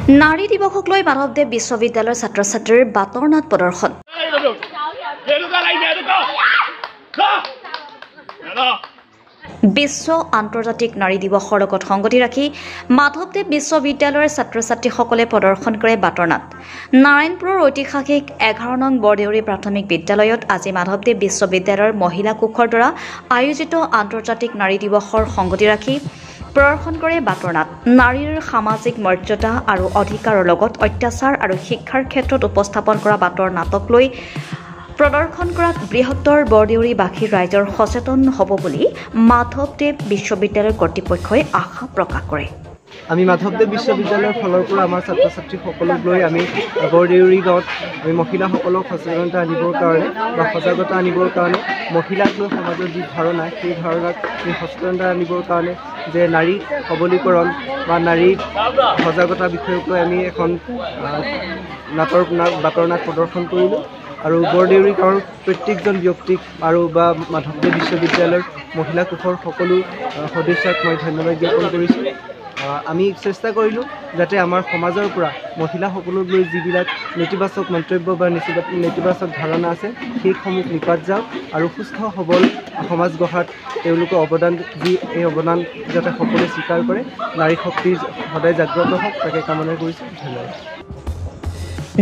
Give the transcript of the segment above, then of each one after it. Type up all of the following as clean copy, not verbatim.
নাৰী দিৱসক লৈ মাধৱদেৱ বিশ্ববিদ্যালয়ৰ ছাত্ৰ ছাত্ৰীৰ বাটৰ নাট প্ৰদৰ্শন। বিশ্ব আন্তৰ্জাতিক নাৰী দিৱসৰ লগত সংগতি ৰাখি মাধৱদেৱ বিশ্ববিদ্যালয়ৰ ছাত্ৰ ছাত্ৰীসকলে প্ৰদৰ্শন কৰে বাটৰ নাট। নাৰায়ণপুৰৰ ঐতিহাসিক 11 নং বৰদেউৰী প্ৰাথমিক বিদ্যালয়ত আজি মাধৱদেৱ বিশ্ববিদ্যালয়ৰ মহিলা কোষৰ দ্বাৰা আয়োজিত আন্তৰ্জাতিক নাৰী দিৱসৰ সংগতি ৰাখি প্ৰদৰ্শন কৰে বাটৰ নাট। নাৰীৰ সামাজিক মৰ্যাদা আৰু অধিকাৰৰ লগত অত্যাচাৰ আৰু শিক্ষাৰ ক্ষেত্ৰত উপস্থাপন কৰা বাটৰ নাটক লৈ প্ৰদৰ্শন কৰাত বৃহত্তৰ বৰদেউৰীবাসীৰ ৰাইজৰ সচেতন হ'ব বুলি মাধৱদেৱ বিশ্ববিদ্যালয়ৰ কৰ্তৃপক্ষই আশা প্ৰকাশ কৰে। আমি মাধৱদেৱ বিশ্ববিদ্যালয়ৰ ফালৰ পৰা আমাৰ ছাত্ৰ ছাত্ৰীসকলক লৈ আমি বৰদেউৰী গাঁৱত আমি মহিলাসকলক সচেতনতা আনিবৰ কাৰণে বা সজাগতা আনিবৰ কাৰণে মহিলাক লৈ সমাজৰ যি ধাৰণা সেই ধাৰণাক আমি সচেতনতা আনিবৰ কাৰণে যে নাৰী সবলীকৰণ বা নাৰী সজাগতা বিষয়ক লৈ আমি এখন বাটৰ নাট প্ৰদৰ্শন কৰিলোঁ আৰু বৰদেউৰী গাঁৱৰ প্ৰত্যেকজন ব্যক্তিক আৰু বা মাধৱদেৱ বিশ্ববিদ্যালয়ৰ মহিলা কোষৰ সকলো সদস্যক মই ধন্যবাদ জ্ঞাপন কৰিছোঁ। আমি চেষ্টা কৰিলোঁ যাতে আমাৰ সমাজৰ পৰা মহিলাসকলক লৈ যিবিলাক নেতিবাচক মন্তব্য বা নেতিবাচক ধাৰণা আছে সেইসমূহ নিপাত যাওক আৰু সুস্থ সবল সমাজ গঢ়াত তেওঁলোকৰ অৱদান এই অৱদান যাতে সকলোৱে স্বীকাৰ কৰে, নাৰী শক্তি সদায় জাগ্ৰত হওক তাকে কামনা কৰিছোঁ। ধন্যবাদ।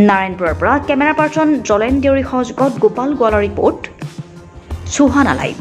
নাৰায়ণপুৰৰ পৰা কেমেৰা পাৰ্চন জলেন দেউৰী সহযোগত গোপাল গোৱালৰ ৰিপৰ্ট, চুহানা লাইভ।